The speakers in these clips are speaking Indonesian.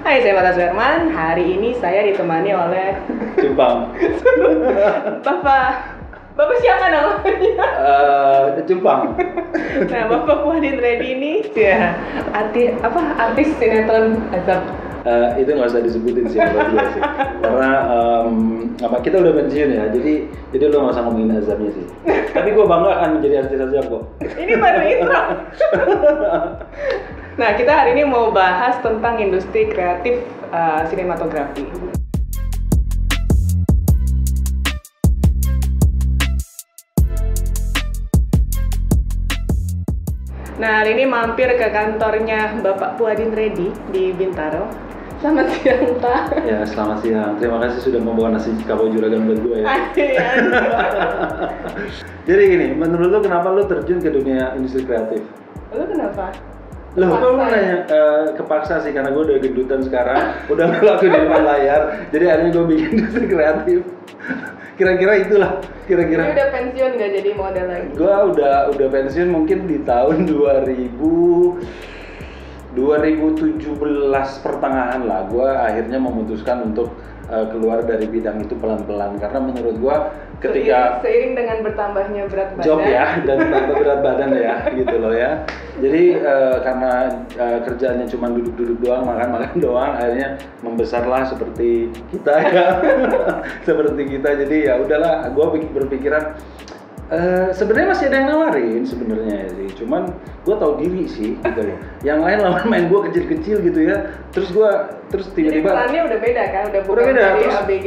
Hai, saya Batas Berman. Hari ini saya ditemani oleh Cupang. Bapak siapa namanya? Cupang. Nah, Bapak Puadin Reddy ini ya artis sinetron Azab. Itu nggak usah disebutin sih menurut gue sih. Karena kita udah pensiun ya, jadi lo nggak usah ngomongin Azabnya sih. Tapi gue bangga akan menjadi artis Azab kok. Ini baru intro. Nah, kita hari ini mau bahas tentang industri kreatif sinematografi. Nah, hari ini mampir ke kantornya Bapak Puadin Reddy di Bintaro. Selamat siang, Pak. Ya, selamat siang. Terima kasih sudah membawa nasi kapau juragan buat gue ya. Jadi gini, menurut lo kenapa lo terjun ke dunia industri kreatif? Lo kenapa? Loh, kok lu nanya kepaksa sih, karena gue udah gendutan sekarang, udah ngelakuin di depan layar, jadi akhirnya gue bikin industri kreatif. Kira-kira itulah, kira-kira. Ini udah pensiun nggak jadi model lagi? Gue udah pensiun mungkin di tahun 2017 pertengahan lah. Gue akhirnya memutuskan untuk keluar dari bidang itu pelan-pelan, karena menurut gue ketika seiring dengan bertambahnya berat badan job ya, dan berat badan ya gitu loh ya. Jadi karena kerjaannya cuma duduk-duduk doang, makan-makan doang, akhirnya membesarlah seperti kita ya. Seperti kita. Jadi ya udahlah, gue berpikiran sebenarnya masih ada yang nawarin sebenarnya sih, cuman gue tahu diri sih gitu loh. Yang lain lawan main gue kecil-kecil gitu ya, terus tiba-tiba perannya udah beda kan, udah bukan dari ABG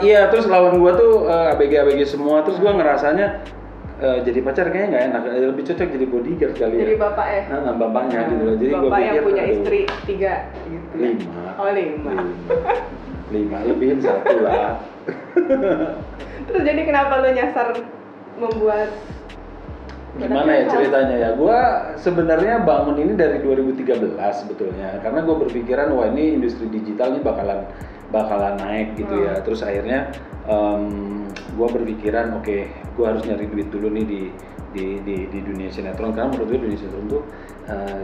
iya, terus lawan gue tuh ABG semua, terus gue ngerasanya jadi pacar kayaknya nggak enak, lebih cocok jadi bodyguard kali ya. Jadi bapak ya? Bapaknya gitu loh. Jadi bapak pikir, yang punya istri 3 gitu. 5. Oh 5. Lebihin 1 lah. Terus jadi kenapa lo nyasar membuat gimana ya ceritanya ya? Gua sebenarnya bangun ini dari 2013 sebetulnya, karena gue berpikiran wah ini industri digital ini bakalan naik gitu ya. Terus akhirnya gue berpikiran oke, gue harus nyari duit dulu nih di dunia sinetron, karena menurut gue dunia sinetron tuh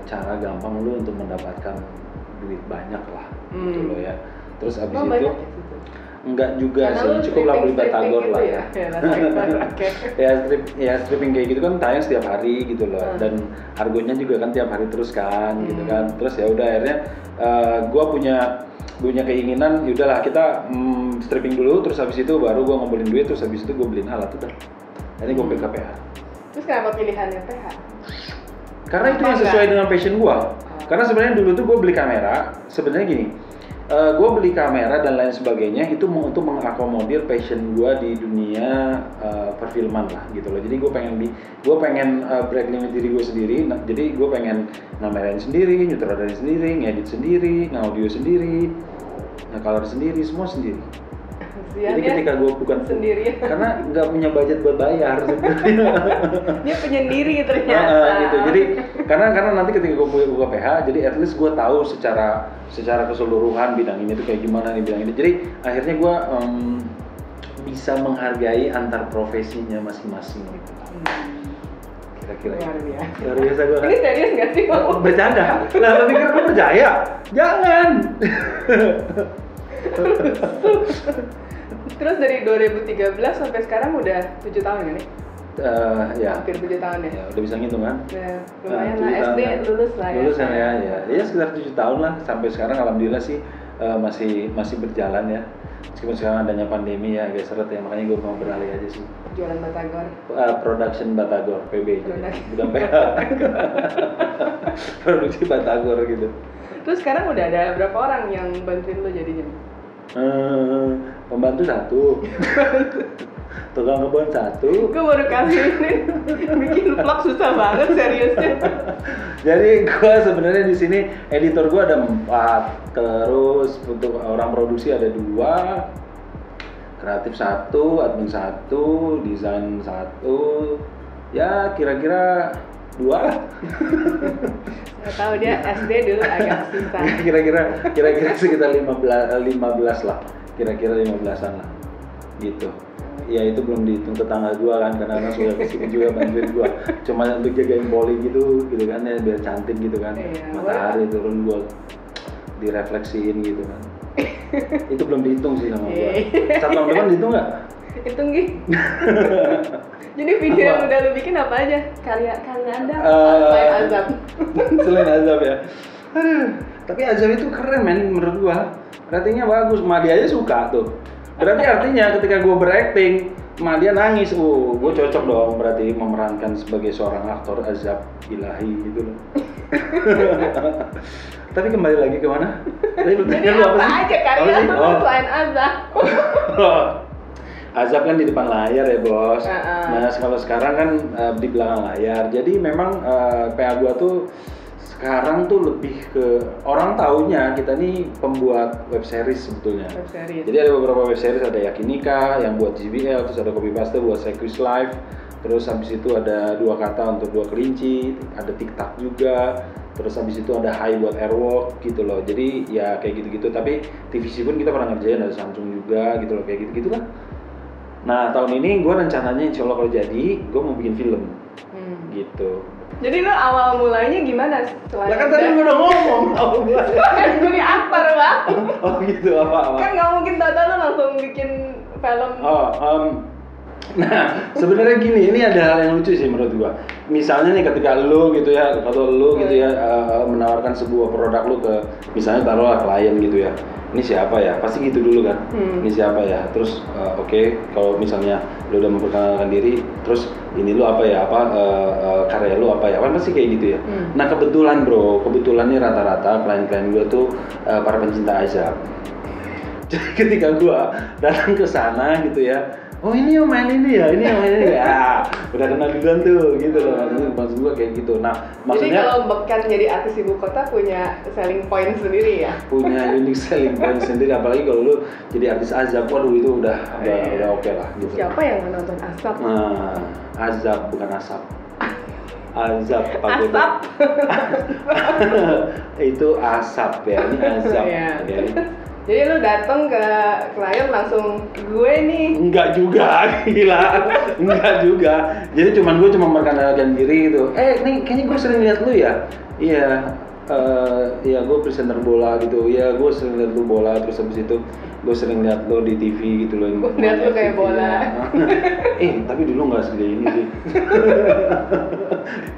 cara gampang lu untuk mendapatkan duit banyak lah gitu loh ya. Terus abis itu enggak juga sih, cukup lah beli batagor lah gitu ya, stripping kayak gitu kan tayang setiap hari gitu loh, dan harganya juga kan tiap hari terus kan gitu kan. Terus ya udah akhirnya gue punya keinginan, yaudahlah kita stripping dulu, terus habis itu baru gue ngumpulin duit, terus habis itu gue beliin alat udah. Ini gue beli KPH. Terus kenapa pilihannya PH? Karena itu yang sesuai dengan passion gue. Karena sebenarnya dulu tuh gue beli kamera, sebenarnya gini, gue beli kamera dan lain sebagainya itu untuk mengakomodir passion gue di dunia perfilman lah gitu loh. Jadi gue pengen break limit diri gue sendiri. Jadi gue pengen ngamerain sendiri, nyutradain sendiri, ngedit sendiri, ngaudio sendiri, color sendiri, semua sendiri. Jadi ketika gue bukan sendiri, karena nggak punya budget buat bayar sebenarnya. Dia penyendiri ternyata. Gitu. Jadi karena nanti ketika gue buka PH, jadi at least gue tahu secara keseluruhan bidang ini tuh kayak gimana nih bidang ini. Jadi akhirnya gue bisa menghargai antar profesinya masing-masing gitu. Kira-kira luar biasa gue. Ini serius nggak sih? Bercanda. Nah, tapi kan gue percaya. Jangan. Terus dari 2013 sampai sekarang udah 7 tahun ya nih? Ya. Hampir 7 tahun ya? Ya, udah bisa ngitung kan? Ya, lumayan lah, SD lulus lah ya? Lulus ya sekitar 7 tahun lah, sampai sekarang alhamdulillah sih masih berjalan ya. Meskipun sekarang adanya pandemi ya agak seret ya, makanya gue mau beralih aja sih. Jualan batagor? Production batagor, PB bukan PH. Produksi batagor gitu. Terus sekarang udah ada berapa orang yang bantuin lo jadinya? Pembantu 1, tukang kebun 1. Gue baru kasih ini, bikin vlog susah banget seriusnya. Jadi gue sebenarnya di sini editor gue ada 4, terus untuk orang produksi ada 2, kreatif 1, admin 1, desain 1, ya kira-kira 2 lah. Nggak tahu dia SD dulu agak susah. Kira-kira sekitar 15 lah. Kira-kira 15-an lah. Gitu. Ya itu belum dihitung tetangga gua kan, karena sudah kesini juga bantuin gua. Cuma untuk jagain poli gitu kan ya, biar cantik gitu kan. Iya, matahari turun gua direfleksiin gitu kan. Itu belum dihitung sih sama gua. Tahun depan dihitung nggak? Hitung gitu. Jadi video yang udah lu bikin apa aja? Karya Anda selain Azab. Selain Azab ya. Aduh, tapi Azab itu keren men menurut gua. Ratingnya bagus, Madi aja suka tuh. Berarti artinya ketika gua berakting, Madia nangis. Gua cocok dong berarti memerankan sebagai seorang aktor Azab ilahi gitu loh. Tapi kembali lagi ke mana? Jadi apa aja karya lu selain Azab? Azab kan di depan layar ya bos. Nah kalau sekarang kan di belakang layar. Jadi memang PA gua tuh sekarang tuh lebih ke orang taunya kita nih pembuat web series sebetulnya. Web series. Jadi ada beberapa web series, ada Yakinika yang buat JBL, terus ada Copy Paste buat Sequis Live, terus habis itu ada Dua Kata untuk Dua Kelinci, ada TikTok juga, terus habis itu ada Hai buat Airwalk gitu loh. Jadi ya kayak gitu-gitu. Tapi TVC pun kita pernah ngerjain, ada Samsung juga gitu loh, kayak gitu-gitulah. Nah tahun ini gue rencananya insya Allah kalau jadi gue mau bikin film gitu. Jadi lu awal mulanya gimana? Lah kan tadi gue udah ngomong awal mulanya. Jadi aktor Bang. Oh gitu apa? Kan nggak mungkin tata lu langsung bikin film. Nah sebenarnya gini, ini ada hal yang lucu sih menurut gua. Misalnya nih ketika lu gitu ya, atau lu gitu ya menawarkan sebuah produk lu ke misalnya taruhlah klien gitu ya. Ini siapa ya? Pasti gitu dulu kan. Ini siapa ya? Terus oke, kalau misalnya lu udah memperkenalkan diri, terus ini lu apa ya? Karya lu apa ya? Kan pasti kayak gitu ya. Nah kebetulan bro, kebetulan nih rata-rata klien-klien gua tuh para pencinta Azab. Jadi ketika gua datang ke sana gitu ya, oh ini yang main ini ya, ini yang main ini ya, udah kenal duluan tuh gitu loh. Maksud gua kayak gitu. Nah maksudnya jadi kalau bekan jadi artis ibu kota punya selling point sendiri ya? Punya unique selling point sendiri, apalagi kalau lu jadi artis Azab, waduh itu udah oke lah gitu. Siapa yang menonton Azab? Nah, Azab bukan asap. Azab Asap. Itu asap ya, ini Azab. Okay. Jadi lu datang ke klien langsung gue nih. Enggak juga, gila. Enggak juga. Jadi gue cuma memperkenalkan diri gitu. Nih kayaknya gue sering lihat lu ya. Iya. Ya gue presenter bola gitu. Ya gue sering lihat lu bola, terus habis itu gue sering lihat lu di TV gitu loh. Gue lihat lu kayak bola. Tapi dulu nggak segede ini sih.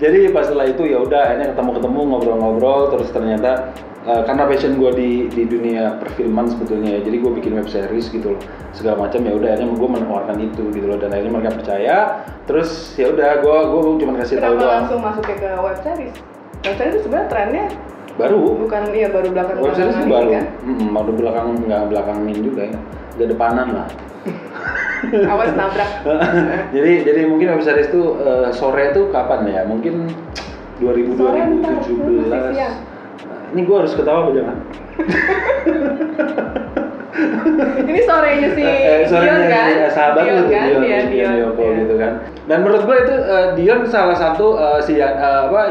Jadi pas setelah itu ya udah akhirnya ketemu ngobrol-ngobrol, terus ternyata karena passion gue di dunia perfilman sebetulnya ya, jadi gue bikin web series gitu loh, segala macam ya udah akhirnya gue menawarkan itu gitu loh, dan akhirnya mereka percaya, terus ya udah gue cuma kasih tahu doang. Kenapa langsung masuknya ke web series? Web series itu sebenarnya trennya baru, bukan iya baru belakang web series itu baru, kan? baru belakangin juga ya, udah depanan lah. Awas nabrak. jadi mungkin web series tuh sore tuh kapan ya? Mungkin 2017. Ini gue harus ketawa apa jangan? Ini sorenya si Dion kan? Sahabat lu tuh Dion Yoko gitu kan. Dan menurut gue itu Dion salah satu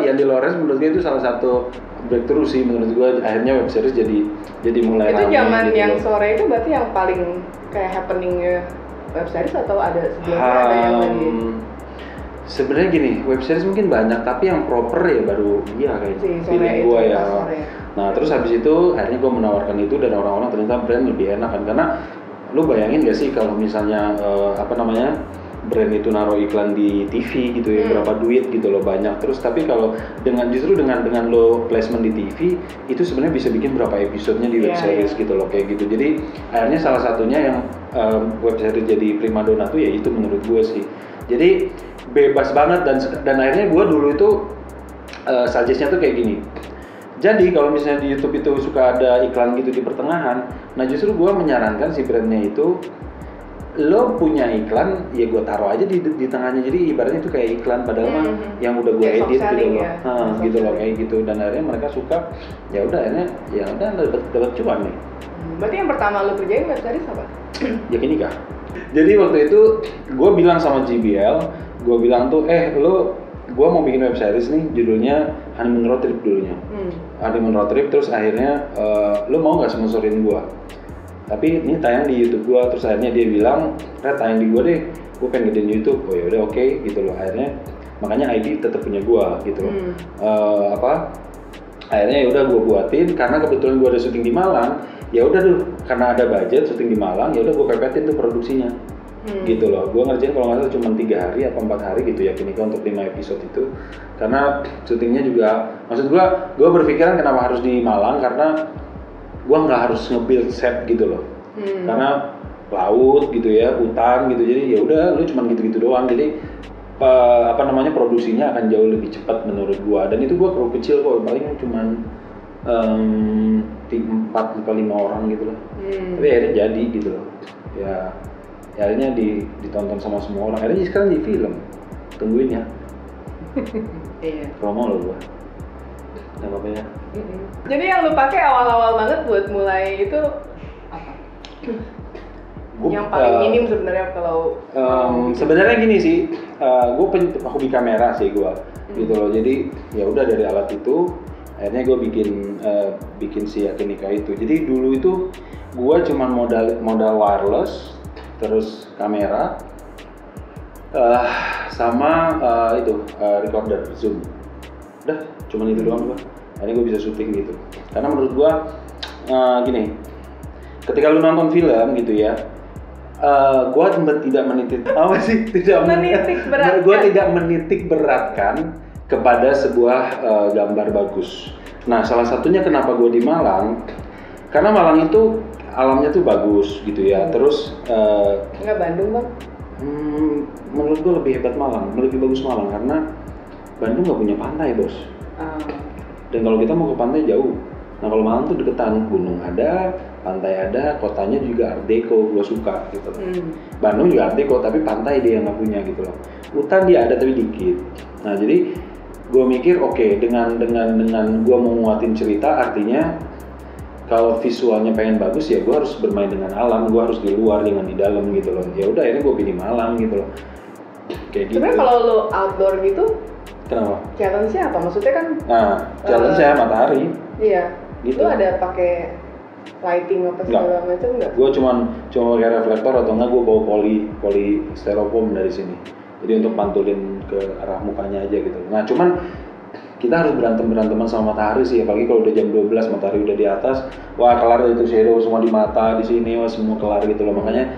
Yandi Lawrence menurut gue itu salah satu breakthrough sih menurut gue. Akhirnya web series jadi mulai itu ramai. Itu zaman gitu yang sore itu berarti yang paling kayak happeningnya web series atau ada sebelumnya ada yang lagi? Sebenarnya gini, web series mungkin banyak, tapi yang proper ya baru dia kayak feeling gue ya. Nah terus habis itu akhirnya gue menawarkan itu, dan orang-orang ternyata brand lebih enak kan, karena lu bayangin gak sih kalau misalnya brand itu naruh iklan di TV gitu ya, berapa duit gitu loh, banyak. Terus tapi kalau dengan lo placement di TV itu sebenarnya bisa bikin berapa episodenya di web series gitu loh, kayak gitu. Jadi akhirnya salah satunya yang web series jadi primadona tuh ya itu menurut gue sih. Jadi bebas banget, dan akhirnya gue dulu itu suggest-nya tuh kayak gini. Jadi kalau misalnya di YouTube itu suka ada iklan gitu di pertengahan, nah justru gue menyarankan si brandnya itu, lo punya iklan ya gue taruh aja di tengahnya, jadi ibaratnya itu kayak iklan padahal mah yang udah gue edit gitu loh, gitu loh kayak gitu. Dan akhirnya mereka suka, ya udah akhirnya ya udah dapat cuan nih. Berarti yang pertama lo kerjain web series apa? Yakinika. Jadi waktu itu gue bilang sama JBL, gue bilang tuh gue mau bikin web series nih, judulnya Honeymoon Road Trip dulunya. Honeymoon Road Trip, terus akhirnya lo mau nggak sponsorin gue? Tapi ini tayang di YouTube gue. Terus akhirnya dia bilang, tayang di gue deh, gue pengen gedein YouTube. Oh ya udah oke gitu loh. Akhirnya makanya ID tetap punya gue gitu loh. Akhirnya ya udah gue buatin karena kebetulan gue ada syuting di Malang. Ya udah tuh karena ada budget syuting di Malang, ya udah gue pepetin tuh produksinya. Gitu loh. Gue ngerjain kalau nggak salah cuma 3 hari atau 4 hari gitu ya Kinika untuk 5 episode itu. Karena syutingnya juga, maksud gue berpikiran kenapa harus di Malang karena gue nggak harus nge-build set gitu loh. Karena laut gitu ya, hutan gitu, jadi ya udah lu cuma gitu-gitu doang. Jadi apa namanya produksinya akan jauh lebih cepat menurut gua. Dan itu gua kru kecil kok, paling cuma 4 atau 5 orang gitu loh. Tapi akhirnya jadi gitu loh. Ya akhirnya ditonton sama semua orang. Akhirnya sekarang di film. Tungguin ya. Iya. Promo lo gua. Nggak apa-apa ya. Jadi yang lu pakai awal-awal banget buat mulai itu apa? Yang paling minim sebenarnya kalau sebenarnya gini sih, gue hobi kamera sih gue, gitu loh. Jadi ya udah dari alat itu, akhirnya gue bikin si Kinika itu. Jadi dulu itu gue cuma modal wireless, terus kamera, sama recorder zoom. Udah, cuma itu doang gue. Akhirnya gue bisa syuting gitu. Karena menurut gue gini, ketika lu nonton film gitu ya. Gue tidak menitik beratkan kepada sebuah gambar bagus. Nah, salah satunya kenapa gue di Malang, karena Malang itu alamnya tuh bagus gitu ya. Terus nggak Bandung bang? Menurut gue lebih hebat Malang, lebih bagus Malang karena Bandung nggak punya pantai bos. Dan kalau kita mau ke pantai jauh. Nah kalau Malang tuh deketan, gunung ada, pantai ada, kotanya juga art deco, gue suka gitu. Bandung juga art deco, tapi pantai dia yang nggak punya gitu loh. Hutan dia ada tapi dikit. Nah jadi gue mikir oke, dengan gue mau nguatin cerita, artinya kalau visualnya pengen bagus ya gue harus bermain dengan alam, gue harus di luar dengan di dalam gitu loh. Ya udah akhirnya gue pilih Malang gitu loh. Kayak gitu. Sebenarnya kalau lo outdoor gitu, kenapa? Challenge-nya apa? Maksudnya kan? Nah, challenge-nya matahari. Iya. Gitu. Lo ada pakai lighting apa segala macam nggak? Gue cuma pakai reflektor atau enggak gue bawa poli styrofoam dari sini. Jadi untuk pantulin ke arah mukanya aja gitu. Nah, cuman kita harus beranteman sama matahari sih, apalagi kalau udah jam 12 matahari udah di atas, wah kelar itu shadow semua di mata di sini, wah semua kelar gitu loh. Makanya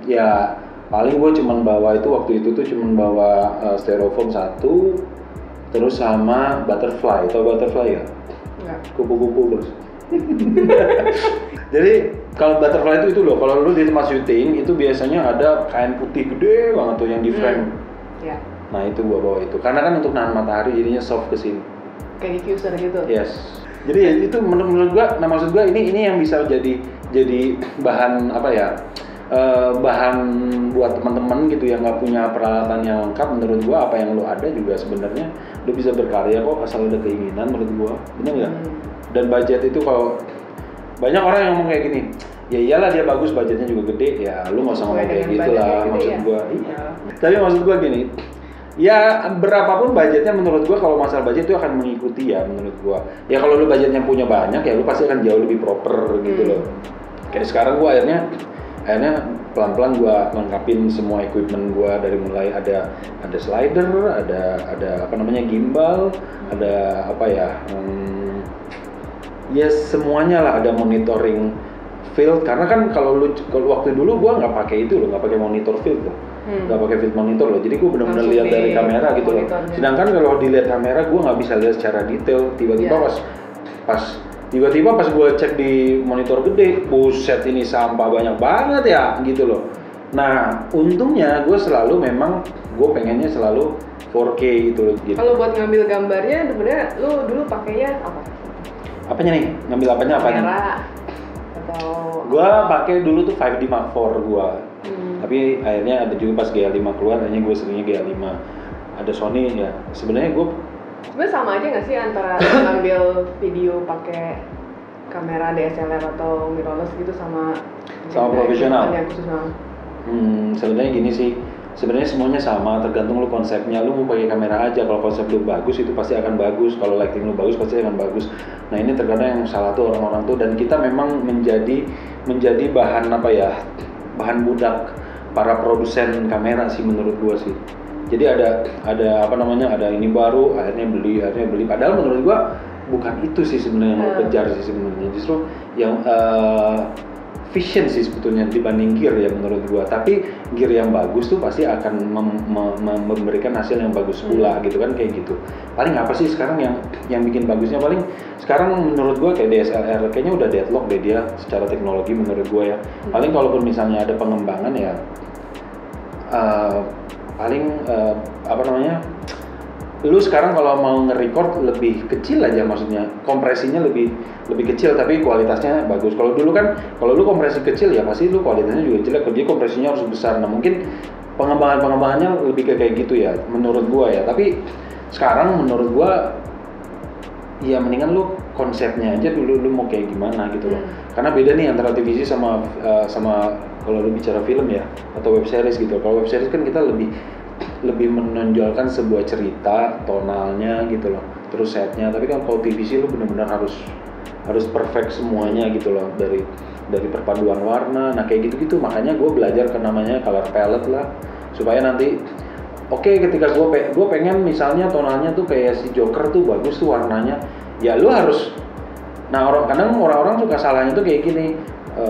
ya paling gue cuman bawa itu waktu itu tuh cuman bawa styrofoam 1, terus sama butterfly. Tau butterfly ya? Enggak. Kupu-kupu bos. Jadi kalau butterfly itu loh, kalau lu di tempat syuting itu biasanya ada kain putih gede banget tuh yang di frame. Ya. Nah itu gua bawa itu, karena kan untuk nahan matahari jadinya soft ke sini. Kayak diffuser gitu. Yes. Jadi ya, itu menurut gua, nah maksud gua ini yang bisa jadi bahan apa ya? Bahan buat teman-teman gitu yang nggak punya peralatan yang lengkap. Menurut gua apa yang lo ada juga sebenarnya lo bisa berkarya kok asal ada keinginan, menurut gua. Benar nggak? Dan budget itu kalau banyak orang yang ngomong kayak gini, ya iyalah dia bagus budgetnya juga gede, ya lu nggak usah ngomong kayak gitu lah, maksud gua. Iya. Tapi maksud gua gini, ya berapapun budgetnya menurut gua kalau masalah budget itu akan mengikuti ya menurut gua. Ya kalau lu budgetnya punya banyak ya lu pasti akan jauh lebih proper gitu loh. Kayak sekarang gua akhirnya pelan-pelan gua lengkapin semua equipment gua, dari mulai ada slider, ada apa namanya gimbal, ada apa ya, ya semuanya lah, ada monitoring field. Karena kan kalau waktu dulu gua nggak pakai itu loh, nggak pakai monitor field loh, nggak pakai field monitor loh. Jadi gua benar-benar lihat dari kamera gitu loh. Sedangkan kalau dilihat kamera gua nggak bisa lihat secara detail. Tiba-tiba pas gue cek di monitor gede, buset ini sampah banyak banget ya gitu loh. Nah untungnya gue pengennya selalu 4K gitu loh. Gitu. Kalau buat ngambil gambarnya sebenarnya lu dulu pakainya apa? Apanya nih? Ngambil apanya? Kamera atau? Gue pakai dulu tuh 5D Mark IV gue. Tapi akhirnya ada juga pas GH5 keluar, akhirnya gue seringnya GH5. Ada Sony ya. Sebenarnya sama aja nggak sih antara ngambil video pakai kamera DSLR atau mirrorless gitu sama profesional? Yang khusus Sebenarnya gini sih, sebenarnya semuanya sama, tergantung lu konsepnya. Lu mau pakai kamera aja, kalau konsep lu bagus itu pasti akan bagus, kalau lighting lu bagus pasti akan bagus. Nah ini terkadang yang salah tuh orang-orang tuh, dan kita memang menjadi bahan apa ya, bahan budak para produsen kamera sih menurut gua sih. Jadi ada apa namanya, ada ini baru, akhirnya beli. Padahal menurut gua bukan itu sih sebenarnya yang lo kejar sih sebenarnya, justru yang vision sih sebetulnya dibanding gear ya menurut gua. Tapi gear yang bagus tuh pasti akan memberikan hasil yang bagus pula gitu kan, kayak gitu. Paling apa sih sekarang yang bikin bagusnya, paling sekarang menurut gua kayak DSLR kayaknya udah deadlock deh dia secara teknologi menurut gua ya. Paling kalaupun misalnya ada pengembangan ya apa namanya, lu sekarang kalau mau nge-record lebih kecil aja, maksudnya kompresinya lebih kecil tapi kualitasnya bagus. Kalau dulu kan kalau lu kompresi kecil ya pasti lu kualitasnya juga jelek, jadi kompresinya harus besar. Nah mungkin pengembangannya lebih kayak gitu ya menurut gua ya. Tapi sekarang menurut gua ya mendingan lu konsepnya aja dulu, lu mau kayak gimana gitu loh. Karena beda nih antara TVC sama kalau lu bicara film ya atau web series gitu. Kalau web series kan kita lebih menonjolkan sebuah cerita, tonalnya gitu loh, terus setnya. Tapi kan kalau TVC lu benar-benar harus perfect semuanya gitu loh, dari perpaduan warna. Nah kayak gitu-gitu, makanya gue belajar ke namanya color palette lah, supaya nanti ketika gue pengen misalnya tonalnya tuh kayak si Joker tuh bagus tuh warnanya, ya lu harus. Nah kadang orang-orang suka salahnya tuh kayak gini,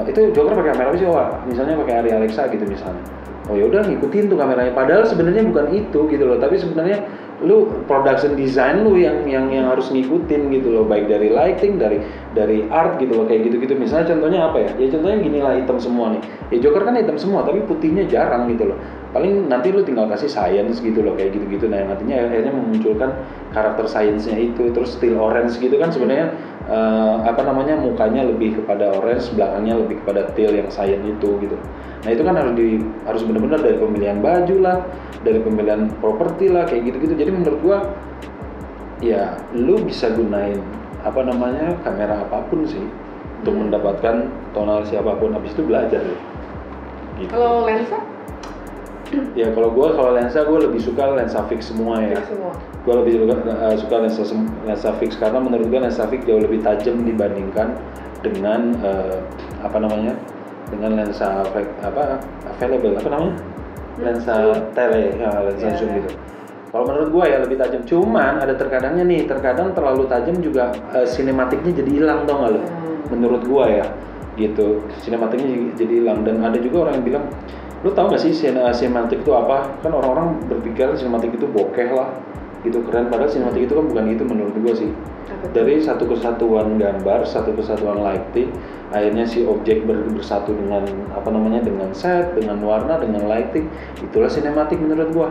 itu Joker pakai kamera apa sih? Misalnya pakai Arri Alexa gitu misalnya. Oh ya udah ngikutin tuh kameranya, padahal sebenarnya bukan itu gitu loh. Tapi sebenarnya lu production design lu yang harus ngikutin gitu loh, baik dari lighting, dari art gitu loh, kayak gitu-gitu. Misalnya contohnya apa ya? Ya contohnya gini lah, hitam semua nih. Ya Joker kan hitam semua tapi putihnya jarang gitu loh. Paling nanti lu tinggal kasih science gitu loh, kayak gitu-gitu. Nah yang nantinya akhirnya memunculkan karakter science-nya itu, terus steel orange gitu kan sebenarnya mukanya lebih kepada orange, belakangnya lebih kepada teal yang cyan itu gitu. Nah itu kan harus benar-benar dari pemilihan baju lah, dari pemilihan properti lah, kayak gitu-gitu. Jadi menurut gua ya lu bisa gunain kamera apapun sih untuk mendapatkan tonal siapapun, habis itu belajar gitu. Kalau lensa? Ya kalau lensa gue lebih suka lensa fix semua ya. Gue lebih suka lensa fix karena menurut gue lensa fix jauh lebih tajam dibandingkan dengan dengan lensa lensa tele ya, lensa zoom gitu. Kalau menurut gue ya lebih tajam. Cuman ada terkadang terlalu tajam juga sinematiknya jadi hilang, tau nggak lo? Menurut gue ya gitu, sinematiknya jadi hilang. Dan ada juga orang yang bilang, lu tahu nggak sih sinematik itu apa? Kan orang-orang berpikir sinematik itu bokeh lah, gitu keren. Padahal sinematik itu kan bukan itu menurut gua sih. Dari satu kesatuan gambar, satu kesatuan lighting, akhirnya si objek bersatu dengan dengan set, dengan warna, dengan lighting. Itulah sinematik menurut gua.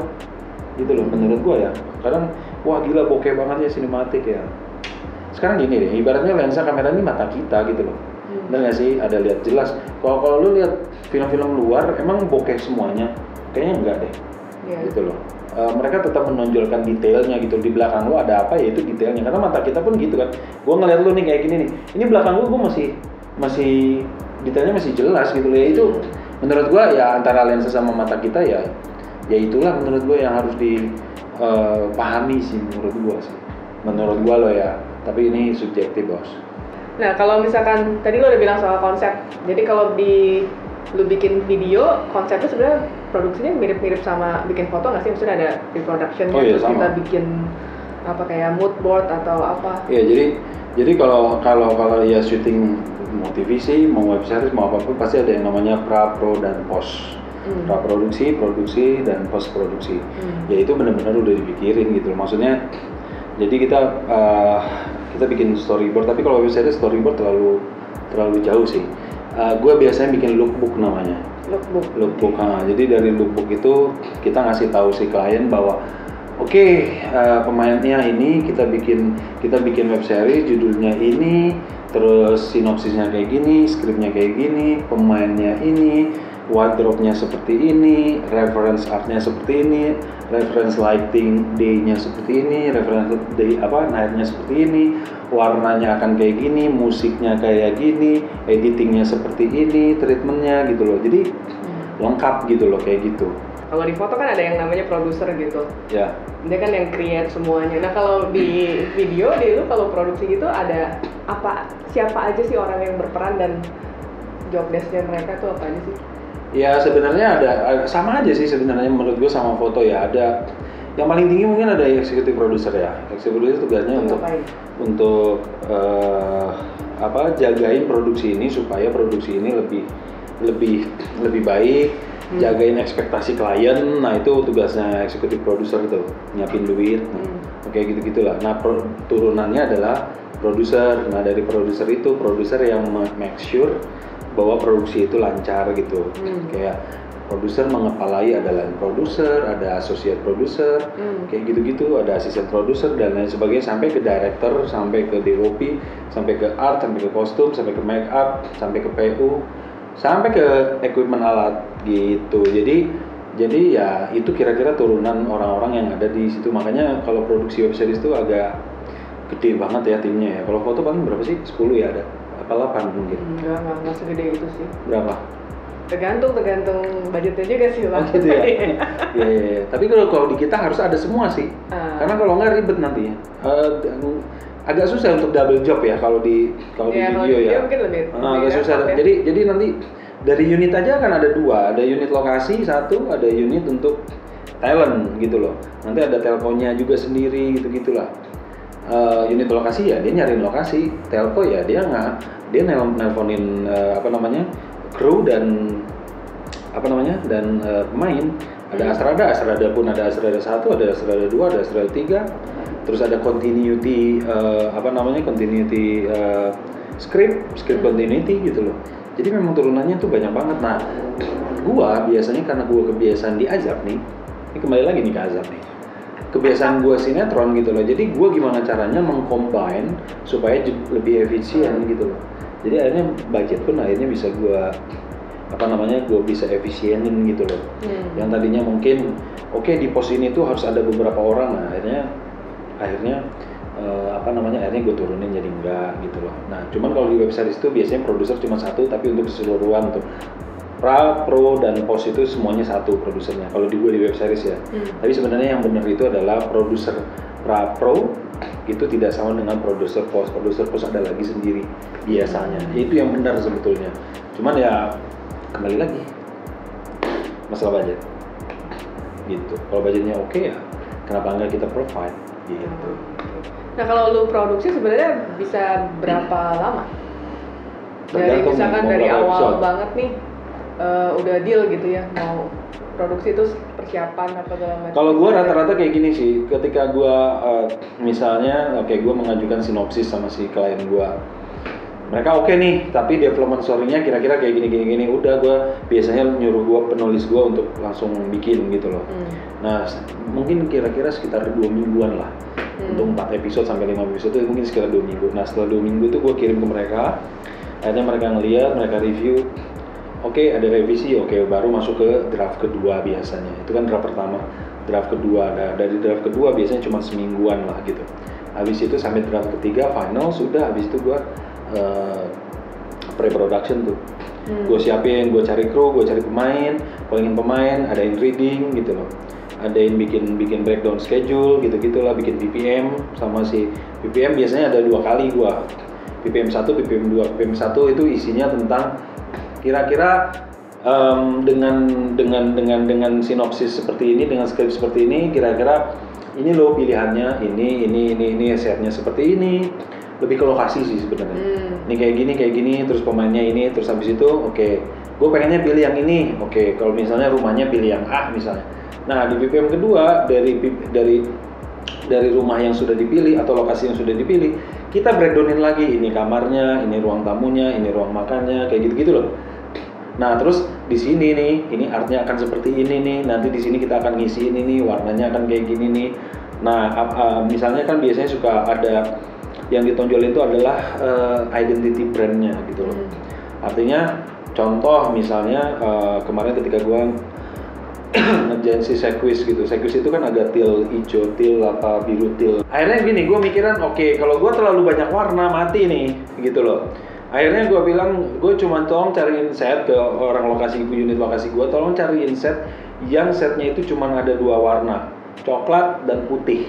Gitu loh, menurut gua ya. Kadang wah gila bokeh banget ya sinematik ya. Sekarang gini deh, ibaratnya lensa kamera ini mata kita gitu loh. Bener nggak sih? Ada lihat jelas. Kalau lu lihat film-film luar, emang bokeh semuanya? Kayaknya enggak deh. Gitu loh. Mereka tetap menonjolkan detailnya gitu. Di belakang lu ada apa ya itu detailnya. Karena mata kita pun gitu kan. Gua ngeliat lu nih kayak gini nih. Ini belakang gua masih detailnya masih jelas gitu loh. Ya itu menurut gua ya antara lensa sama mata kita ya itulah menurut gua yang harus dipahami sih menurut gua sih. Menurut gua lo ya. Tapi ini subjektif, Bos. Nah, kalau misalkan tadi lo udah bilang soal konsep, jadi kalau lu bikin video, konsepnya sebenarnya produksinya mirip-mirip sama bikin foto nggak sih? Maksudnya ada pre-productionnya, terus kita bikin kayak mood board atau apa? Iya, jadi kalau ya syuting mau TVC, mau web series, mau apapun pasti ada yang namanya pra, pro, dan post. Pra-produksi, produksi, dan post-produksi. Ya itu benar-benar udah dipikirin gitu. Maksudnya, jadi kita bikin storyboard, tapi kalau web series storyboard terlalu jauh sih. Gue biasanya bikin lookbook namanya. Lookbook. Jadi dari lookbook itu kita ngasih tahu si klien bahwa pemainnya ini kita bikin web series judulnya ini, terus sinopsisnya kayak gini, skripnya kayak gini, pemainnya ini, wardrobe-nya seperti ini, reference art-nya seperti ini, reference lighting day-nya seperti ini, reference day night-nya seperti ini, warnanya akan kayak gini, musiknya kayak gini, editingnya seperti ini, treatmentnya gitu loh. Jadi lengkap gitu loh kayak gitu. Kalau di foto kan ada yang namanya produser gitu. Ya. Dia kan yang create semuanya. Nah kalau di video, lu kalau produksi gitu ada siapa aja sih orang yang berperan dan job desk-nya mereka tuh apa aja sih? Ya sebenarnya ada sama aja sih sebenarnya menurut gue sama foto ya, Yang paling tinggi mungkin ada executive producer ya. Executive producer tugasnya untuk jagain produksi ini supaya produksi ini lebih baik, jagain ekspektasi klien. Nah itu tugasnya executive producer itu, nyiapin duit. Oke gitu-gitulah. Nah turunannya adalah produser. Nah dari produser itu produser yang make sure bahwa produksi itu lancar gitu. Kayak produser mengepalai ada line producer, ada associate producer, kayak gitu-gitu, ada asisten produser dan lain sebagainya sampai ke director, sampai ke DOP, sampai ke art, sampai ke kostum, sampai ke make up, sampai ke PU, sampai ke equipment alat gitu. Jadi ya itu kira-kira turunan orang-orang yang ada di situ. Makanya kalau produksi web series itu agak gede banget ya timnya ya. Kalau foto paling berapa sih? 10 ya ada? Apa 8 mungkin? Enggak segede itu sih. Berapa? Tergantung budgetnya juga sih Bang. Oh gitu ya? Iya. Tapi kalau di kita harus ada semua sih. Karena kalau nggak ribet nanti. Agak susah untuk double job ya kalau di video ya. Mungkin lebih agak susah. Ya. Jadi nanti dari unit aja kan ada 2. Ada unit lokasi 1, ada unit untuk talent gitu loh. Nanti ada telkonya juga sendiri gitu-gitulah. Unit lokasi ya dia nyariin lokasi. Telco ya dia nelponin kru dan pemain. Ada Astrada pun ada Astrada 1, ada Astrada 2, ada Astrada 3. Terus ada continuity script continuity gitu loh. Jadi memang turunannya tuh banyak banget. Nah, gua biasanya karena gua kebiasaan di Azab nih. Ini kembali lagi nih ke Azab nih. Kebiasaan gua sinetron gitu loh. Jadi gua gimana caranya mengcombine supaya lebih efisien gitu loh. Jadi akhirnya budget pun bisa gue bisa efisienin gitu loh. Yang tadinya mungkin di pos ini tuh harus ada beberapa orang, nah akhirnya akhirnya gue turunin jadi enggak gitu loh. Nah cuman kalau di web series itu biasanya produser cuma 1 tapi untuk keseluruhan tuh pro dan post itu semuanya 1 produsernya. Kalau di web series ya. Tapi sebenarnya yang benar itu adalah produser pro itu tidak sama dengan produser post ada lagi sendiri biasanya. Itu yang benar sebetulnya. Cuman ya kembali lagi masalah budget gitu. Kalau budgetnya oke ya kenapa enggak kita provide gitu. Nah kalau lu produksi sebenarnya bisa berapa lama? Misalkan dari awal banget nih udah deal gitu ya mau produksi itu persiapan apa segala macam. Kalau gue rata-rata kayak gini sih, ketika gue misalnya gue mengajukan sinopsis sama si klien gue, mereka oke nih, tapi development story-nya kira-kira kayak gini, udah gue biasanya nyuruh penulis gue untuk langsung bikin gitu loh. Nah mungkin kira-kira sekitar 2 mingguan lah, untuk 4 episode sampai 5 episode itu mungkin sekitar 2 minggu. Nah setelah 2 minggu itu gue kirim ke mereka, akhirnya mereka ngeliat, mereka review. Oke, ada revisi, baru masuk ke draft kedua biasanya. Itu kan draft pertama, draft kedua. Dari draft kedua biasanya cuma semingguan lah gitu. Habis itu sampai draft ketiga, final, sudah. Habis itu gue pre-production tuh. Gue siapin, gue cari kru, gue cari pemain, pengen pemain, ada yang reading gitu loh. Ada yang bikin breakdown schedule gitu-gitulah, bikin BPM sama si BPM biasanya ada 2 kali gue. BPM 1, BPM 2. BPM 1 itu isinya tentang kira-kira dengan sinopsis seperti ini, dengan skrip seperti ini, kira-kira ini loh pilihannya, ini setnya seperti ini, lebih ke lokasi sih sebenarnya. Ini kayak gini, terus pemainnya ini, terus habis itu gue pengennya pilih yang ini, kalau misalnya rumahnya pilih yang A misalnya. Nah di BPM kedua dari rumah yang sudah dipilih atau lokasi yang sudah dipilih, kita breakdownin lagi, ini kamarnya, ini ruang tamunya, ini ruang makannya, kayak gitu-gitu loh. Nah terus di sini nih, ini artnya akan seperti ini nih, nanti di sini kita akan ngisi ini nih, warnanya akan kayak gini nih. Nah misalnya kan biasanya suka ada yang ditonjolin itu adalah identity brandnya gitu loh. Artinya contoh misalnya kemarin ketika gua ngerjain si Sequis gitu. Sequis itu kan agak til hijau, til apa biru til. Akhirnya gini, gue mikiran kalau gue terlalu banyak warna mati nih gitu loh. Akhirnya gue bilang, gue cuma tolong cariin set ke orang lokasi unit lokasi gue, tolong cariin set yang setnya itu cuma ada 2 warna, coklat dan putih.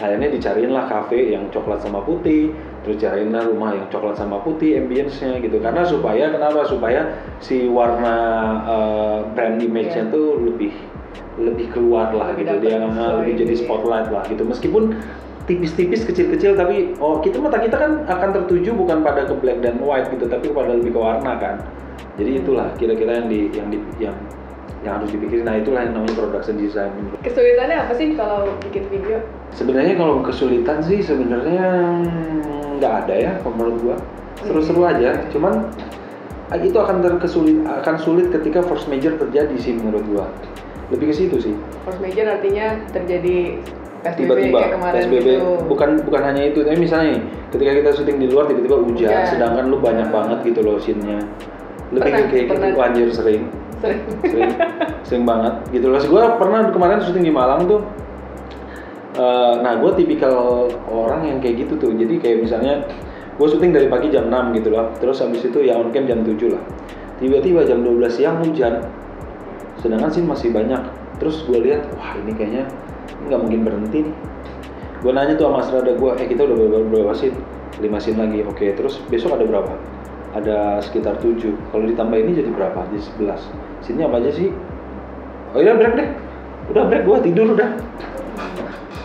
Akhirnya dicariin lah kafe yang coklat sama putih, terus cariin lah rumah yang coklat sama putih ambience-nya gitu. Karena supaya si warna brand image-nya tuh lebih lebih keluar lah lebih gitu, dia lebih jadi spotlight lah gitu, meskipun tipis-tipis kecil-kecil, tapi mata kita kan akan tertuju bukan pada ke black dan white gitu, tapi pada lebih ke warna kan. Jadi itulah kira-kira yang harus dipikirin. Nah itulah yang namanya production design. Kesulitannya apa sih kalau bikin video? Sebenarnya kalau kesulitan sih sebenarnya nggak ada ya menurut gua, seru-seru aja. Cuman itu akan sulit ketika force major terjadi sih menurut gua. Lebih ke situ sih. Force major artinya terjadi PSBB tiba-tiba kayak kemarin PSBB gitu. bukan hanya itu, tapi misalnya nih, ketika kita syuting di luar tiba-tiba hujan, sedangkan lu banyak banget gitu loh scene-nya. Lebih kayak gitu, anjir sering banget gitu loh. Gue pernah kemarin syuting di Malang tuh. Nah gue tipikal orang yang kayak gitu tuh. Jadi kayak misalnya gue syuting dari pagi jam 6 gitu loh. Terus habis itu ya on cam jam 7 lah. Tiba-tiba jam 12 siang hujan. Sedangkan scene masih banyak. Terus gue lihat, wah ini kayaknya nggak mungkin berhenti nih. Gue nanya tuh sama saudara gue, kita udah berapa scene? 5 scene lagi. Oke, terus besok ada berapa? Ada sekitar 7. Kalau ditambah ini jadi berapa? Jadi 11. Scene-nya apa aja sih? Oh iya break deh. Udah break, gue tidur udah.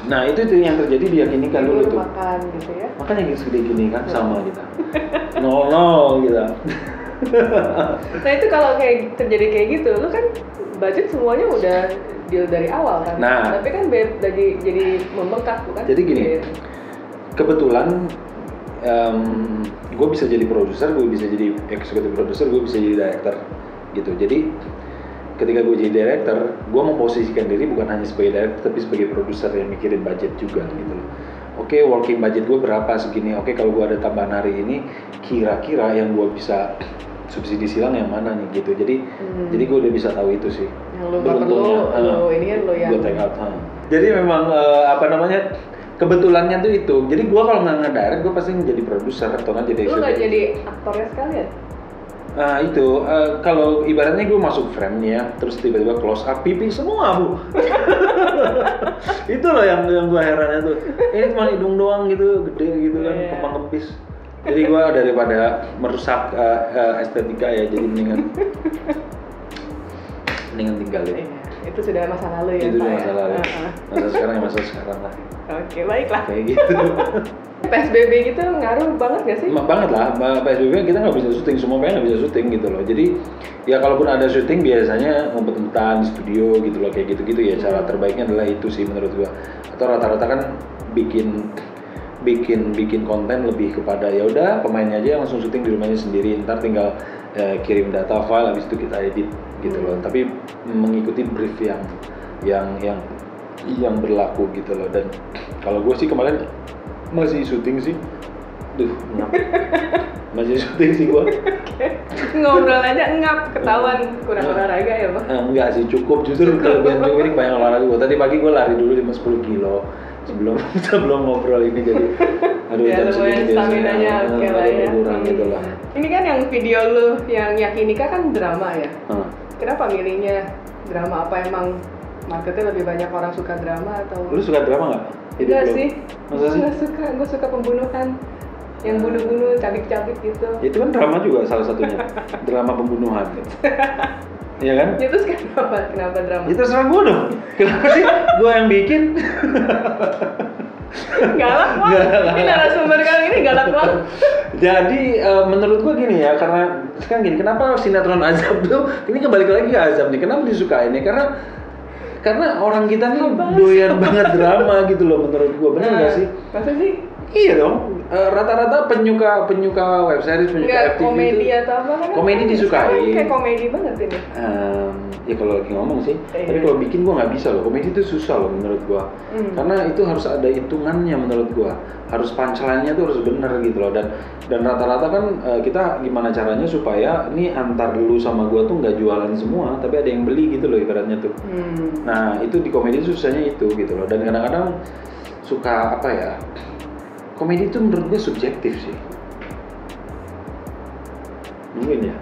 Nah itu yang terjadi di Yakinikan dulu tuh. Makan gitu ya. Makanya segede gini kan sama kita. 0-0 gitu. Nah itu kalau kayak terjadi kayak gitu, lu kan budget semuanya udah deal dari awal kan. Nah, tapi kan jadi membengkak bukan? Jadi gini, kebetulan gue bisa jadi produser, gue bisa jadi executive producer, gue bisa jadi director gitu. Jadi ketika gue jadi director, gue memposisikan diri bukan hanya sebagai director tapi sebagai produser yang mikirin budget juga gitu loh. Oke, working budget gue berapa segini. Oke, kalau gue ada tambahan hari ini, kira-kira yang gue bisa subsidi silang yang mana nih gitu. Jadi gue udah bisa tahu itu sih. Yang lu nggak perlu, ini kan lo yang gue take out. Jadi memang kebetulannya tuh itu. Jadi gue kalau nggak ngedirect, gue pasti jadi produser atau nggak jadi. Lu nggak jadi aktornya sekalian? Nah itu, kalau ibaratnya gue masuk frame-nya, terus tiba-tiba close up pipi semua bu. Itu loh yang gue herannya tuh. Ini cuma hidung doang gitu, gede gitu kan, kembang kempis. Jadi gue daripada merusak estetika ya, jadi mendingan tinggalin. Itu sudah masa lalu ya. Itu sudah masa lalu. Masa sekarang ya masa sekarang lah. Oke, baiklah. Kayak gitu. PSBB gitu ngaruh banget nggak sih? Banget lah, PSBB kita nggak bisa syuting, semua pengen nggak bisa syuting gitu loh. Jadi ya kalaupun ada syuting biasanya ngumpet-ngumpetan di studio gitu loh, kayak gitu-gitu ya. Cara terbaiknya adalah itu sih menurut gua. Atau rata-rata kan bikin konten lebih kepada ya udah pemainnya aja yang langsung syuting di rumahnya sendiri, ntar tinggal kirim data file, habis itu kita edit gitu loh. Tapi mengikuti brief yang berlaku gitu loh. Dan kalau gue sih kemarin masih syuting sih, masih syuting sih gue. Ngobrol aja ngap, ketahuan kurang olahraga ya bang? Enggak sih, cukup, justru kelebihan gue ini banyak olahraga gue. Tadi pagi gue lari dulu 10 kilo sebelum ngobrol ini, jadi aduh ya, jam segini staminanya oke lah ya. Kurang gitu lah. Ini kan yang video lu yang Yakinika kan drama ya. Kenapa milihnya drama? Apa emang marketnya lebih banyak orang suka drama atau? Lu suka drama nggak? Enggak sih. Masa sih? Gue suka pembunuhan. Yang bunuh-bunuh, cabik-cabik gitu. Itu kan drama juga salah satunya. Drama pembunuhan. Iya kan? Ya terus kenapa drama? Ya terserah gue dong. Kenapa sih gue yang bikin? Galak banget. Ini narasumber kali ini galak banget. Jadi menurut gue gini ya, karena sekarang gini, kenapa sinetron azab tuh ini kembali lagi ke azab nih? Kenapa disukai ini? Karena orang kita nih doyan banget drama gitu loh menurut gue. Benar nggak sih? Masa sih? Iya dong. Rata-rata penyuka web series, penyuka FTV komedi itu, atau apa kan? Komedi disukai. Kayak komedi banget ini. Ya kalau lagi ngomong sih, tapi kalau bikin gue nggak bisa loh. Komedi itu susah loh menurut gue, karena itu harus ada hitungannya menurut gue. Harus punchline-nya tuh harus bener gitu loh. Dan rata-rata kan kita gimana caranya supaya ini antar lu sama gue tuh nggak jualan semua, tapi ada yang beli gitu loh ibaratnya tuh. Nah itu di komedi susahnya itu gitu loh. Dan kadang-kadang suka apa ya? Komedi itu menurut gue subjektif sih. Mungkin ya.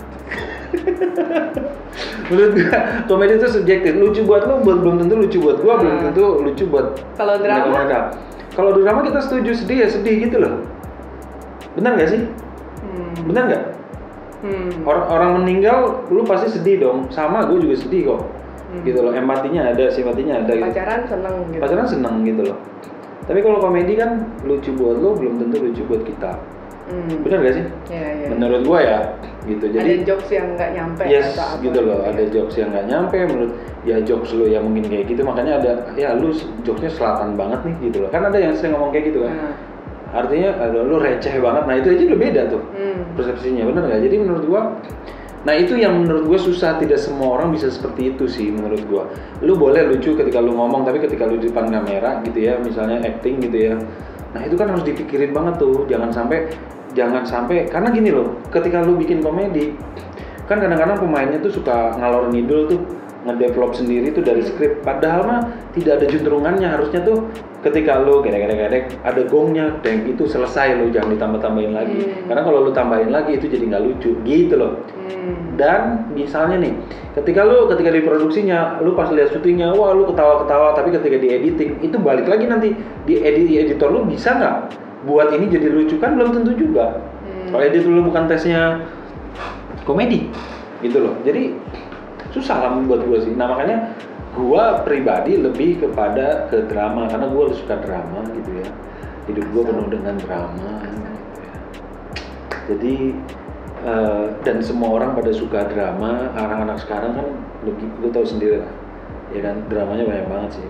Menurut gue komedi itu subjektif. Lucu buat lo, belum tentu lucu buat gue, belum tentu lucu buat kalau drama. Kalau drama kita setuju sedih ya sedih gitu loh. Benar nggak sih? Benar nggak? Orang meninggal, lu pasti sedih dong. Sama gue juga sedih kok. gitu loh. Empatinya ada, simpatinya ada gitu. Pacaran seneng gitu. Pacaran seneng gitu loh. Tapi kalau komedi kan lucu buat lo belum tentu lucu buat kita. Bener gak sih? Iya. Menurut gua ya, gitu. Jadi ada jokes yang nggak nyampe yes, atau apa gitu loh. Ada jokes yang nggak nyampe menurut ya jokes lo ya mungkin kayak gitu. Makanya ada ya lu jokesnya selatan banget nih gitu loh. Kan ada yang sering ngomong kayak gitu kan. Artinya lu receh banget. Nah itu aja udah beda tuh persepsinya, bener nggak? Jadi menurut gua, nah itu yang menurut gua susah. Tidak semua orang bisa seperti itu sih menurut gua. Lu boleh lucu ketika lu ngomong, tapi ketika lu di depan kamera gitu ya, misalnya acting gitu ya. Nah itu kan harus dipikirin banget tuh. Jangan sampai karena gini loh, ketika lu bikin komedi kan kadang-kadang pemainnya tuh suka ngalor ngidul tuh, ngedevelop sendiri tuh dari skrip, padahal mah tidak ada juntrungannya. Harusnya tuh ketika lu gedek ada gongnya, deng, itu selesai, lu jangan ditambah-tambahin lagi. Karena kalau lu tambahin lagi itu jadi nggak lucu gitu loh. Dan misalnya nih, ketika diproduksinya, lu pas lihat syutingnya, wah lu ketawa-ketawa, tapi ketika di editing itu balik lagi nanti di editor lu bisa nggak buat ini jadi lucu, kan belum tentu juga. Kalau editor lu bukan tesnya komedi gitu loh. Jadi susah lah buat gue sih. Nah makanya gue pribadi lebih kepada ke drama, karena gue suka drama gitu ya. Hidup gue penuh dengan drama gitu ya. Jadi dan semua orang pada suka drama. Anak-anak sekarang kan lu tahu sendiri lah ya kan, dramanya banyak banget sih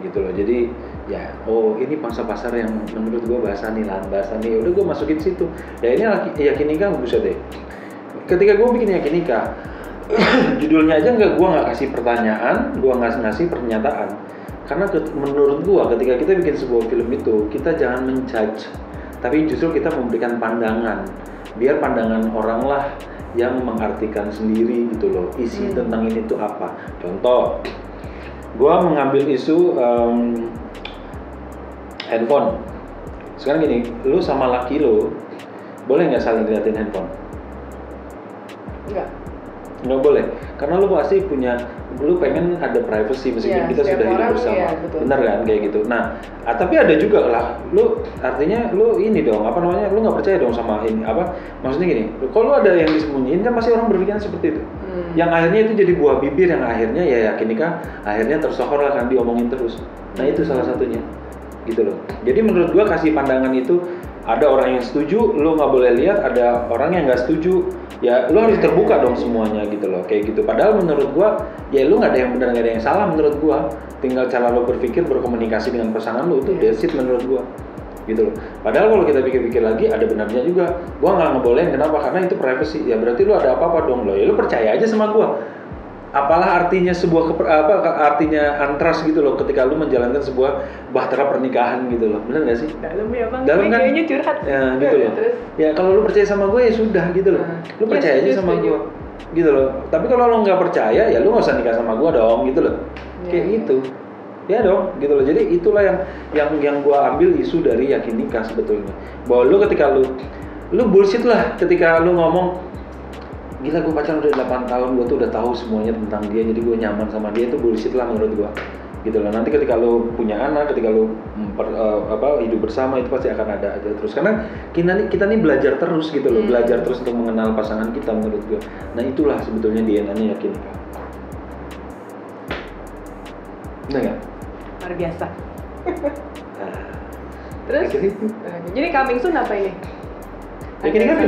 gitu loh. Jadi ya ini pasar yang menurut gue bahasa nih, udah gue masukin situ ya. Ini Yakinika buset deh. Ketika gue bikin Yakinika judulnya aja gue nggak kasih pertanyaan, gue nggak ngasih pernyataan. Karena menurut gue ketika kita bikin sebuah film itu, kita jangan menjudge, tapi justru kita memberikan pandangan. Biar pandangan orang lah yang mengartikan sendiri gitu loh, isi tentang ini tuh apa. Contoh, gue mengambil isu handphone. Sekarang gini, lu sama laki lu boleh nggak saling liatin handphone? Nggak boleh, karena lu pasti lu pengen ada privacy meskipun kita sudah hidup bersama, ya, benar kan kayak gitu. Nah, tapi ada juga lah, lu artinya lu ini dong, lu nggak percaya dong sama ini maksudnya gini, kalau ada yang disembunyiin kan pasti orang berpikir seperti itu. Yang akhirnya itu jadi buah bibir, yang akhirnya ya Yakinika akhirnya tersohor lah kan, diomongin terus. Nah itu salah satunya, gitu loh. Jadi menurut gua kasih pandangan itu, ada orang yang setuju, lu nggak boleh lihat, ada orang yang nggak setuju, ya lu harus terbuka dong semuanya gitu loh, kayak gitu. Padahal menurut gua, ya lu nggak ada yang benar, nggak ada yang salah menurut gua. Tinggal cara lu berpikir, berkomunikasi dengan pasangan lu, itu that's it menurut gua, gitu loh. Padahal kalau kita pikir-pikir lagi, ada benarnya juga. Gua nggak ngebolehin, kenapa? Karena itu privacy. Ya berarti lu ada apa-apa dong lo. Ya lu percaya aja sama gua. Apalah artinya artinya antras gitu loh ketika lu menjalankan sebuah bahtera pernikahan gitu loh, bener nggak sih? Dalam ya bang, dalam kan kayaknya curhat ya gitu loh. Terus? Ya kalau lu percaya sama gue ya sudah gitu loh, lu percaya aja sama gue gitu loh. Tapi kalau lu nggak percaya ya lu nggak usah nikah sama gue dong gitu loh, kayak gitu ya dong gitu loh. Jadi itulah yang gue ambil isu dari Yakinika sebetulnya, bahwa lu ketika lu bullshit lah ketika lu ngomong, gila gue pacaran udah 8 tahun, gue tuh udah tahu semuanya tentang dia, jadi gue nyaman sama dia. Itu bullshit lah menurut gue gitu loh. Nanti ketika lo punya anak, ketika lo hidup bersama, itu pasti akan ada aja terus, karena kita nih belajar terus gitu loh, belajar terus untuk mengenal pasangan kita menurut gue. Nah itulah sebetulnya DNA-nya Yakinika. Benar nggak? Luar biasa. Terus jadi coming soon apa ini? Yakinika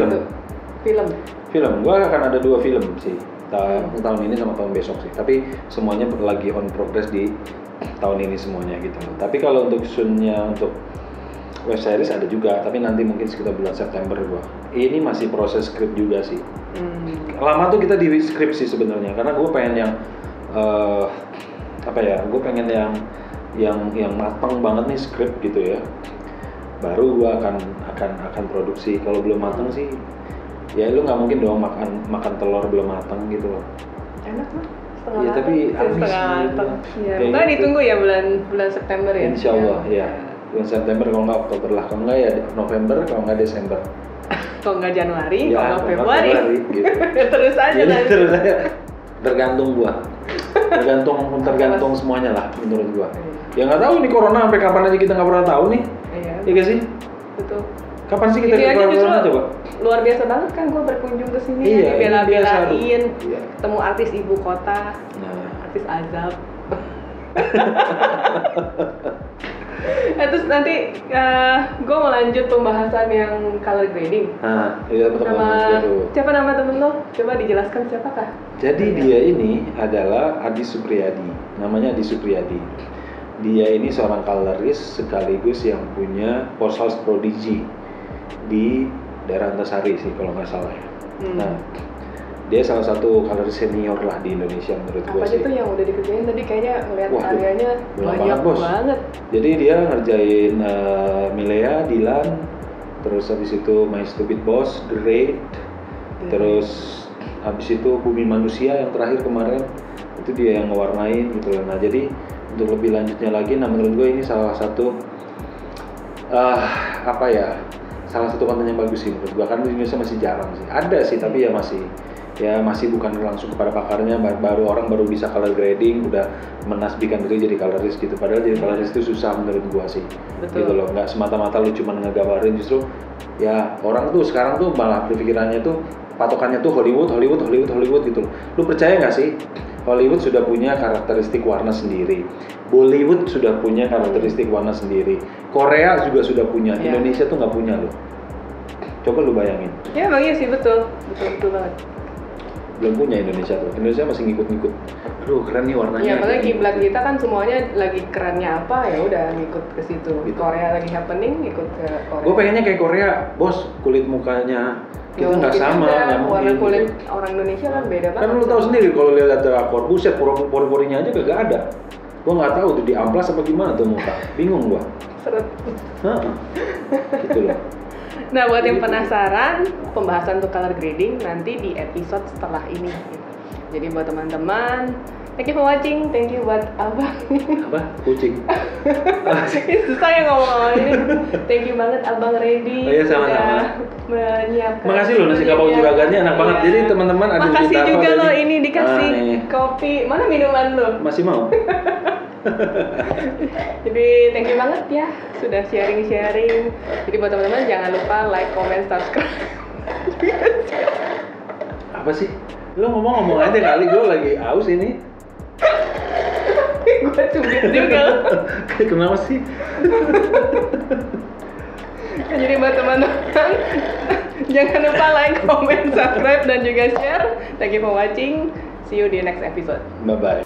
film, gue akan ada 2 film sih, tahun ini sama tahun besok sih. Tapi semuanya lagi on progress di tahun ini semuanya gitu loh. Tapi kalau untuk soon-nya untuk web series ada juga, tapi nanti mungkin sekitar bulan September gua. Ini masih proses skrip juga sih. Lama tuh kita di skrip sih sebenarnya, karena gue pengen yang gue pengen yang matang banget nih skrip gitu ya. Baru gue akan produksi. Kalau belum matang sih, ya lu nggak mungkin dong makan telur belum matang gitu loh. Enak mah setengah ya, tapi matang. Ya, gitu. Ditunggu ya bulan September ya. Insya Allah ya. Bulan September, kalau nggak Oktober lah, kalau nggak ya November, kalau nggak Desember. Kalau nggak Januari, ya, kalau nggak Februari. Gitu. Terus aja. Jadi terus aja. Tergantung gua. Tergantung semuanya lah menurut gua. Ya nggak tahu nih corona sampai kapan aja, kita nggak pernah tahu nih. Iya gak sih? Betul. Kapan sih kita corona coba? Luar biasa banget kan gue berkunjung ke sini, dibela-belain, ketemu artis ibu kota. Alexis Azab. Terus nanti gue mau lanjut pembahasan yang color grading. Iya betul. Siapa nama temen lo? Coba dijelaskan siapakah? Jadi dia ini adalah Adi Supriyadi. Namanya Adi Supriyadi. Dia ini seorang colorist sekaligus yang punya Post House Prodigy di daerah Antasari sih kalau nggak salah ya. Nah, dia salah satu colorist senior lah di Indonesia menurut gue sih. Apa itu yang udah dikerjain tadi kayaknya ngeliat karyanya banyak banget. Jadi dia ngerjain Milea, Dylan, terus habis itu My Stupid Boss, Great, terus habis itu Bumi Manusia yang terakhir kemarin itu dia yang ngewarnain gitu. Nah jadi untuk lebih lanjutnya lagi, nah menurut gue ini salah satu salah satu konten yang bagus sih menurut gue, karena di Indonesia masih jarang sih, ada sih tapi ya masih bukan langsung kepada pakarnya, baru bisa color grading, udah menasbihkan diri jadi colorist gitu, padahal jadi colorist itu susah menurut gua sih. Betul. Gitu loh, nggak semata-mata lu cuma ngegambarin, justru ya orang tuh sekarang tuh malah berpikirannya tuh patokannya tuh Hollywood gitu loh. Lu percaya nggak sih Hollywood sudah punya karakteristik warna sendiri, Bollywood sudah punya karakteristik warna sendiri, Korea juga sudah punya, Indonesia tuh nggak punya loh. Coba lu bayangin. Ya emang iya sih, betul banget. Belum punya Indonesia tuh. Indonesia masih ngikut-ngikut. Aduh, keren nih warnanya. Ya, apalagi kiblat kita kan semuanya lagi kerennya apa, ya udah ngikut ke situ. Gitu. Korea lagi happening, ngikut ke Korea. Gue pengennya kayak Korea, bos, kulit mukanya kita nggak sama, warna kulit orang Indonesia kan beda banget. Kan lu tahu sendiri kalau lihat drakor, buset, pori-porinya aja kagak ada. Gue nggak tahu tuh diamplas apa gimana tuh muka, bingung gua. Seret. Gitu loh. Nah, buat yang penasaran pembahasan untuk color grading nanti di episode setelah ini. Jadi buat teman-teman, thank you for watching, thank you buat Abang. Apa? Kucing. Susah ya ngomong ini. Thank you banget Abang Reddy. Oh iya, sama-sama. Menyiapkan. Makasih loh nasi kapau juragannya enak banget. Jadi teman-teman ada di makasih juga lo ini dikasih kopi. Mana minuman lo? Masih mau? Jadi thank you banget ya sudah sharing. Jadi buat teman-teman jangan lupa like, comment, subscribe. Apa sih? Lo ngomong aja kali, gue lagi aus ini. Gue cubit juga. Kenapa sih? Jadi buat teman-teman jangan lupa like, comment, subscribe dan juga share. Thank you for watching. See you di next episode. Bye bye.